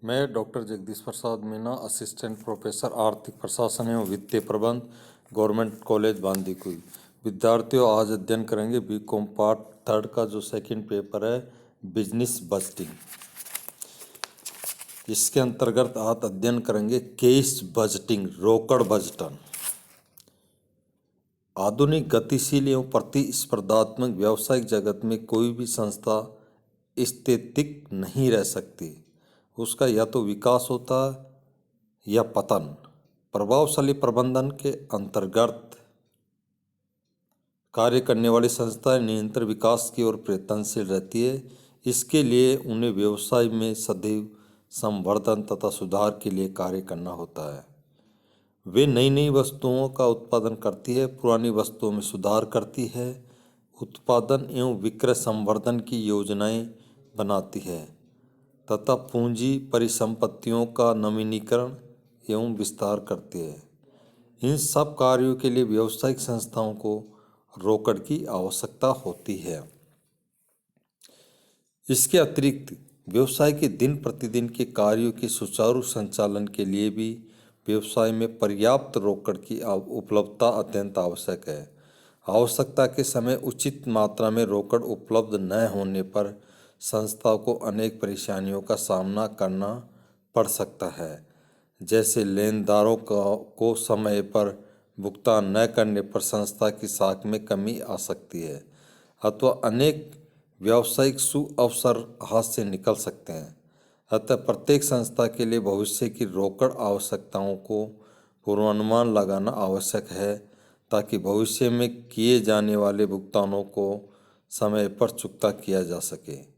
मैं doctor Jagdish Prasad Meena, assistant professor आर्थिक प्रशासन एवं वित्तीय प्रबंध, गवर्नमेंट कॉलेज बांदीकुई। विद्यार्थियों, आज अध्ययन करेंगे बीकॉम पार्ट 3 का जो सेकंड पेपर है, बिजनेस बजटिंग। इसके अंतर्गत आज अध्ययन करेंगे कैश बजटिंग, रोकड़ बजटन। आधुनिक गतिशील एवं प्रतिस्पर्धात्मक व्यावसायिक जगत में कोई भी संस्था स्थितिक नहीं रह सकती। उसका या तो विकास होता या पतन। प्रभावशाली प्रबंधन के अंतर्गत कार्य करने वाली संस्थाएं निरंतर विकास की ओर प्रयत्नशील रहती है। इसके लिए उन्हें व्यवसाय में सदैव संवर्धन तथा सुधार के लिए कार्य करना होता है। वे नई नई वस्तुओं का उत्पादन करती है, पुरानी वस्तुओं में सुधार करती है, उत्पादन एवं विक्रय संवर्धन की योजनाएं बनाती है तथा पूंजी परिसंपत्तियों का नवीनीकरण एवं विस्तार करती है। इन सब कार्यों के लिए व्यावसायिक संस्थाओं को रोकड़ की आवश्यकता होती है। इसके अतिरिक्त व्यवसाय के दिन प्रतिदिन के कार्यों के सुचारू संचालन के लिए भी व्यवसाय में पर्याप्त रोकड़ की उपलब्धता अत्यंत आवश्यक है। आवश्यकता के समय उचित मात्रा में रोकड़ उपलब्ध न होने पर संस्था को अनेक परेशानियों का सामना करना पड़ सकता है, जैसे लेनदारों को समय पर भुगतान न करने पर संस्था की साख में कमी आ सकती है अथवा अनेक व्यावसायिक सुअवसर हाथ से निकल सकते हैं। अतः प्रत्येक संस्था के लिए भविष्य की रोकड़ आवश्यकताओं को पूर्वानुमान लगाना आवश्यक है, ताकि भविष्य में किए जाने वाले भुगतानों को समय पर चुकता किया जा सके।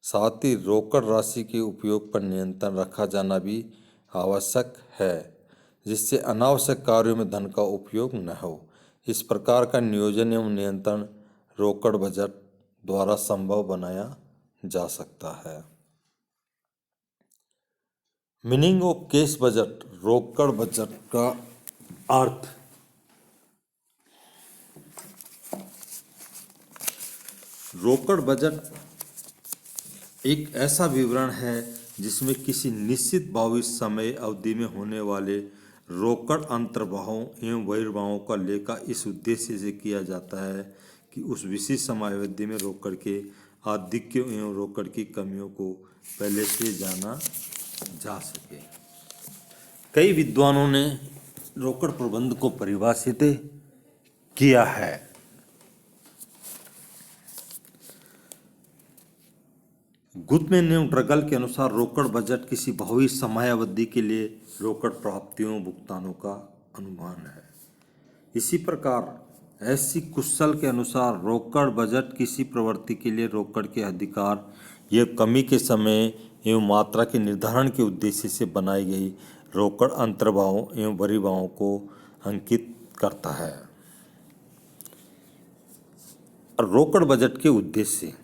साथ ही रोकड़ राशि के उपयोग पर नियंत्रण रखा जाना भी आवश्यक है, जिससे अनावश्यक कार्यों में धन का उपयोग न हो। इस प्रकार का नियोजन एवं नियंत्रण रोकड़ बजट द्वारा संभव बनाया जा सकता है। मीनिंग ऑफ कैश बजट, रोकड़ बजट का अर्थ। रोकड़ बजट एक ऐसा विवरण है जिसमें किसी निश्चित भविष्य समय अवधि में होने वाले रोकड़ अंतर्वाहों एवं बहिर्वाहों का लेखा इस उद्देश्य से किया जाता है कि उस विशेष समय अवधि में रोकड़ के आधिक्यों एवं रोकड़ की कमियों को पहले से जाना जा सके। कई विद्वानों ने रोकड़ प्रबंध को परिभाषित किया है। गुटमैन एवं ड्रगल के अनुसार रोकड़ बजट किसी भविष्य समयावधि के लिए रोकड़ प्राप्तियों भुगतानों का अनुमान है। इसी प्रकार एस.सी. कुशल के अनुसार रोकड़ बजट किसी प्रवृत्ति के लिए रोकड़ के अधिकार या कमी के समय एवं मात्रा के निर्धारण के उद्देश्य से बनाई गई रोकड़ अंतर्वाहों एवं बहिर्वाहों को अंकित करता है। रोकड़ बजट के उद्देश्य।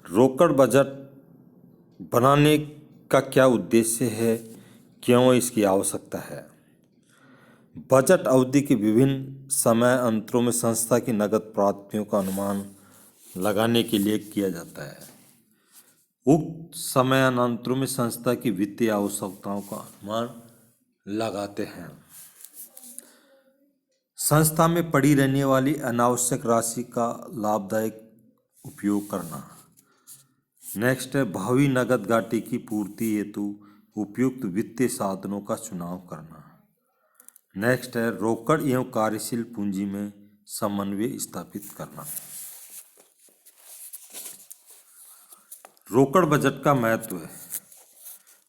रोकड़ बजट बनाने का क्या उद्देश्य है, क्यों इसकी आवश्यकता है। बजट अवधि के विभिन्न समय अंतरों में संस्था की नकद प्राप्तियों का अनुमान लगाने के लिए किया जाता है। उक्त समय अंतरों में संस्था की वित्तीय आवश्यकताओं का अनुमान लगाते हैं। संस्था में पड़ी रहने वाली अनावश्यक राशि का लाभदायक उपयोग करना। नेक्स्ट है भावी नकद घाटे की पूर्ति हेतु उपयुक्त वित्तीय साधनों का चुनाव करना। नेक्स्ट है रोकड़ एवं कार्यशील पूंजी में समन्वय स्थापित करना। रोकड़ बजट का महत्व है।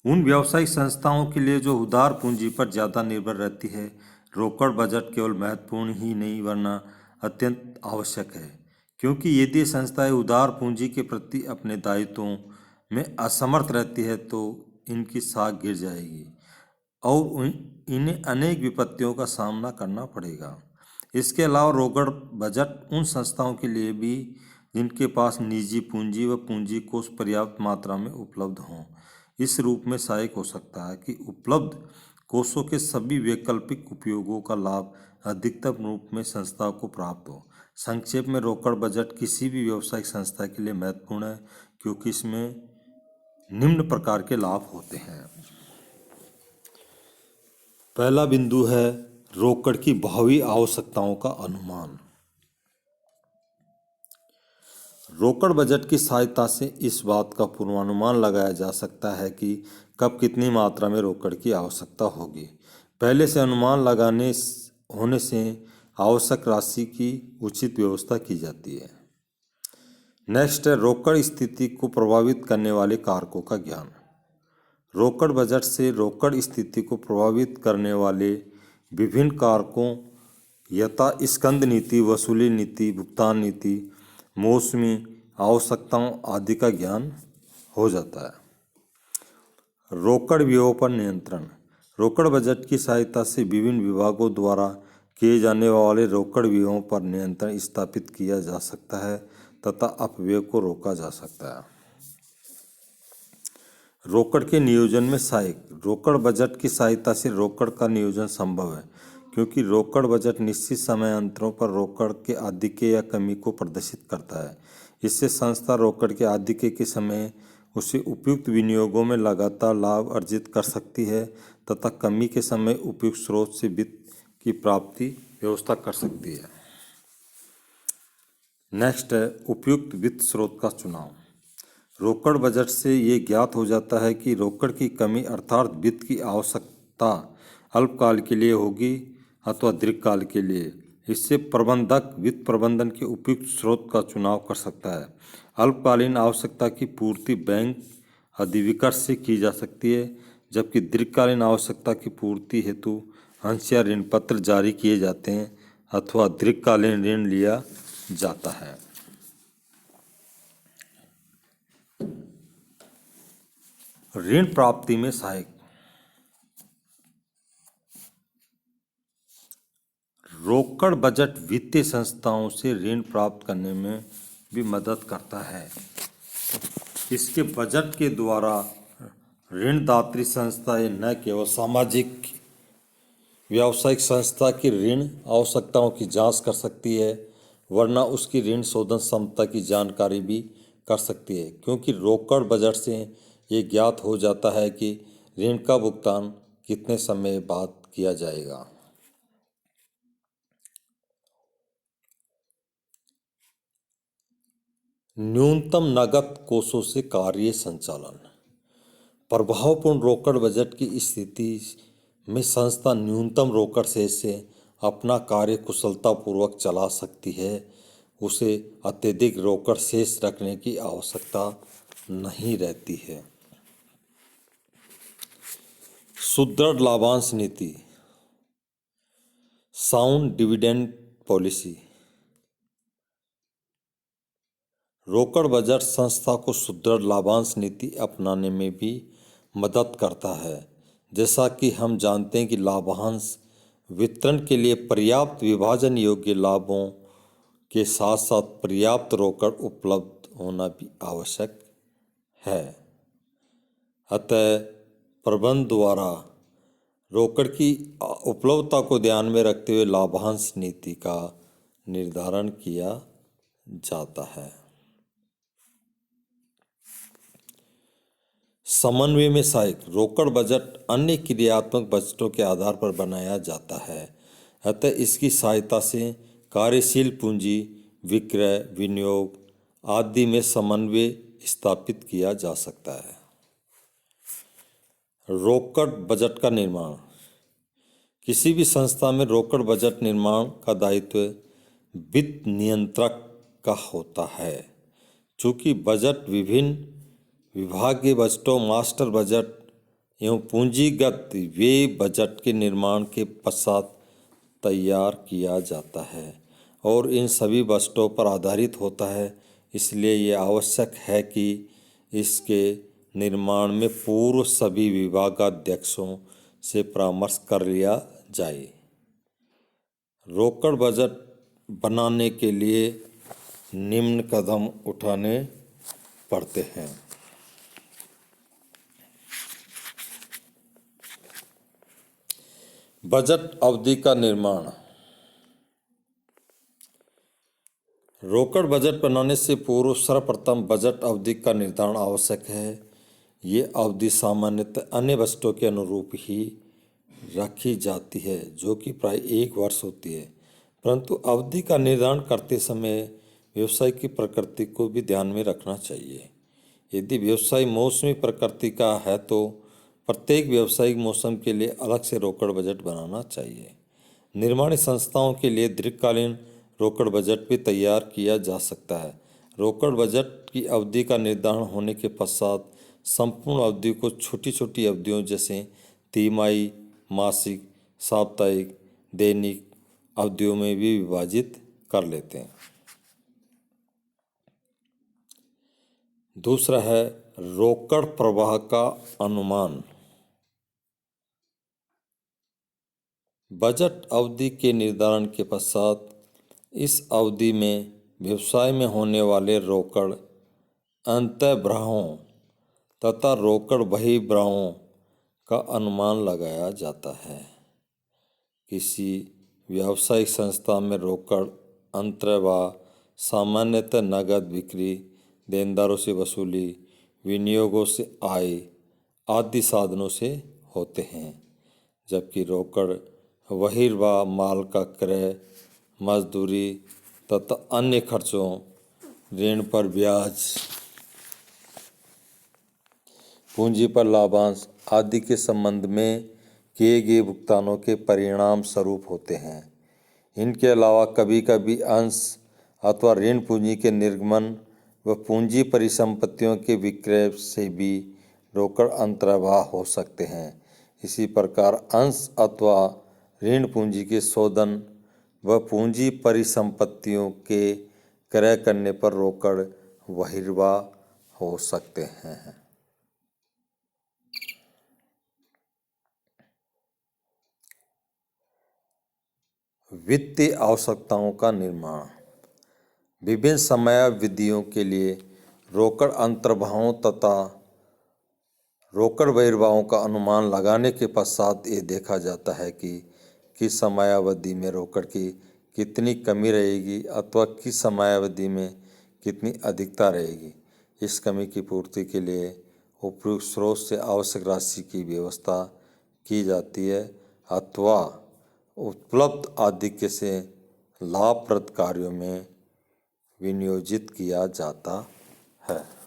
उन व्यावसायिक संस्थाओं के लिए जो उदार पूंजी पर ज़्यादा निर्भर रहती है, रोकड़ बजट केवल महत्वपूर्ण ही नहीं वरना अत्यंत आवश्यक है, क्योंकि यदि संस्थाएं उदार पूंजी के प्रति अपने दायित्वों में असमर्थ रहती है तो इनकी साख गिर जाएगी और इन्हें अनेक विपत्तियों का सामना करना पड़ेगा। इसके अलावा रोकड़ बजट उन संस्थाओं के लिए भी जिनके पास निजी पूंजी व पूंजी कोष पर्याप्त मात्रा में उपलब्ध हों, इस रूप में सहायक हो सकता है कि उपलब्ध कोषों के सभी वैकल्पिक उपयोगों का लाभ अधिकतम रूप में संस्था को प्राप्त हो। संक्षेप में रोकड़ बजट किसी भी व्यावसायिक संस्था के लिए महत्वपूर्ण है, क्योंकि इसमें निम्न प्रकार के लाभ होते हैं। पहला बिंदु है रोकड़ की भावी आवश्यकताओं का अनुमान। रोकड़ बजट की सहायता से इस बात का पूर्वानुमान लगाया जा सकता है कि कब कितनी मात्रा में रोकड़ की आवश्यकता होगी। पहले से अनुमान लगाने होने से आवश्यक राशि की उचित व्यवस्था की जाती है। नेक्स्ट है रोकड़ स्थिति को प्रभावित करने वाले कारकों का ज्ञान। रोकड़ बजट से रोकड़ स्थिति को प्रभावित करने वाले विभिन्न कारकों यथा स्कंद नीति, वसूली नीति, भुगतान नीति, मौसमी आवश्यकताओं आदि का ज्ञान हो जाता है। रोकड़ व्ययों पर नियंत्रण। रोकड़ बजट की सहायता से विभिन्न विभागों द्वारा किए जाने वाले रोकड़ व्ययों पर नियंत्रण स्थापित किया जा सकता है तथा अपव्यय को रोका जा सकता है। रोकड़ के नियोजन में सहायक। रोकड़ बजट की सहायता से रोकड़ का नियोजन संभव है क्योंकि रोकड़ बजट निश्चित समय अंतरों पर रोकड़ के आधिक्य या कमी को प्रदर्शित करता है। इससे संस्था रोकड़ के आधिक्य के समय उसे उपयुक्त विनियोगों में लगातार लाभ अर्जित कर सकती है तथा कमी के समय उपयुक्त स्रोत से वित्त की प्राप्ति व्यवस्था कर सकती है। नेक्स्ट है उपयुक्त वित्त स्रोत का चुनाव। रोकड़ बजट से ये ज्ञात हो जाता है कि रोकड़ की कमी अर्थात वित्त की आवश्यकता अल्पकाल के लिए होगी अथवा दीर्घकाल के लिए। इससे प्रबंधक वित्त प्रबंधन के उपयुक्त स्रोत का चुनाव कर सकता है। अल्पकालीन आवश्यकता की पूर्ति बैंक अधिविकर्ष से की जा सकती है, जबकि दीर्घकालीन आवश्यकता की पूर्ति हेतु अंश या ऋण पत्र जारी किए जाते हैं अथवा दीर्घकालीन ऋण लिया जाता है। ऋण प्राप्ति में सहायक। रोकड़ बजट वित्तीय संस्थाओं से ऋण प्राप्त करने में भी मदद करता है। इसके बजट के द्वारा ऋणदात्री संस्थाएं न केवल सामाजिक व्यावसायिक संस्था की ऋण आवश्यकताओं की जांच कर सकती है वरना उसकी ऋण शोधन क्षमता की जानकारी भी कर सकती है, क्योंकि रोकड़ बजट से ये ज्ञात हो जाता है कि ऋण का भुगतान कितने समय बाद किया जाएगा। न्यूनतम नकद कोषों से कार्य संचालन। प्रभावपूर्ण रोकड़ बजट की स्थिति में संस्था न्यूनतम रोकड़ शेष से अपना कार्य कुशलतापूर्वक चला सकती है। उसे अत्यधिक रोकड़ शेष रखने की आवश्यकता नहीं रहती है। सुदृढ़ लाभांश नीति, साउंड डिविडेंड पॉलिसी। रोकड़ बजट संस्था को सुदृढ़ लाभांश नीति अपनाने में भी मदद करता है। जैसा कि हम जानते हैं कि लाभांश वितरण के लिए पर्याप्त विभाजन योग्य लाभों के साथ साथ पर्याप्त रोकड़ उपलब्ध होना भी आवश्यक है। अतः प्रबंधन द्वारा रोकड़ की उपलब्धता को ध्यान में रखते हुए लाभांश नीति का निर्धारण किया जाता है। समन्वय में सहायक। रोकड़ बजट अन्य क्रियात्मक बजटों के आधार पर बनाया जाता है, अतः इसकी सहायता से कार्यशील पूंजी, विक्रय, विनियोग आदि में समन्वय स्थापित किया जा सकता है। रोकड़ बजट का निर्माण। किसी भी संस्था में रोकड़ बजट निर्माण का दायित्व वित्त नियंत्रक का होता है। चूँकि बजट विभिन्न विभागीय बजटों, मास्टर बजट एवं पूंजीगत व्यय बजट के निर्माण के पश्चात तैयार किया जाता है और इन सभी बजटों पर आधारित होता है, इसलिए ये आवश्यक है कि इसके निर्माण में पूर्व सभी विभागाध्यक्षों से परामर्श कर लिया जाए। रोकड़ बजट बनाने के लिए निम्न कदम उठाने पड़ते हैं। बजट अवधि का निर्माण। रोकड़ बजट बनाने से पूर्व सर्वप्रथम बजट अवधि का निर्धारण आवश्यक है। ये अवधि सामान्यतः अन्य बजटों के अनुरूप ही रखी जाती है, जो कि प्राय 1 वर्ष होती है। परंतु अवधि का निर्धारण करते समय व्यवसाय की प्रकृति को भी ध्यान में रखना चाहिए। यदि व्यवसाय मौसमी प्रकृति का है तो प्रत्येक व्यावसायिक मौसम के लिए अलग से रोकड़ बजट बनाना चाहिए। निर्माण संस्थाओं के लिए दीर्घकालीन रोकड़ बजट भी तैयार किया जा सकता है। रोकड़ बजट की अवधि का निर्धारण होने के पश्चात संपूर्ण अवधि को छोटी छोटी अवधियों जैसे तिमाही, मासिक, साप्ताहिक, दैनिक अवधियों में भी विभाजित कर लेते हैं। दूसरा है रोकड़ प्रवाह का अनुमान। बजट अवधि के निर्धारण के पश्चात इस अवधि में व्यवसाय में होने वाले रोकड़ अंतर्बाहों तथा रोकड़ बहिर्बाहों का अनुमान लगाया जाता है। किसी व्यावसायिक संस्था में रोकड़ अंतर्वाह सामान्यतः नगद बिक्री, देनदारों से वसूली, विनियोगों से आय आदि साधनों से होते हैं, जबकि रोकड़ बहिर्वाह माल का क्रय, मजदूरी तथा अन्य खर्चों, ऋण पर ब्याज, पूंजी पर लाभांश आदि के संबंध में किए गए भुगतानों के परिणाम स्वरूप होते हैं। इनके अलावा कभी कभी अंश अथवा ऋण पूंजी के निर्गमन व पूंजी परिसंपत्तियों के विक्रय से भी रोकड़ अंतर्वाह हो सकते हैं। इसी प्रकार अंश अथवा ऋण पूंजी के शोधन व पूंजी परिसंपत्तियों के क्रय करने पर रोकड़ बहिर्वाह हो सकते हैं। वित्तीय आवश्यकताओं का निर्माण। विभिन्न समयावधियों के लिए रोकड़ अंतर्बाहों तथा रोकड़ बहिर्वाहों का अनुमान लगाने के पश्चात ये देखा जाता है कि किस समयावधि में रोकड़ की कितनी कमी रहेगी अथवा किस समयावधि में कितनी अधिकता रहेगी। इस कमी की पूर्ति के लिए उपयुक्त स्रोत से आवश्यक राशि की व्यवस्था की जाती है अथवा उपलब्ध आधिक्य से लाभप्रद कार्यों में विनियोजित किया जाता है।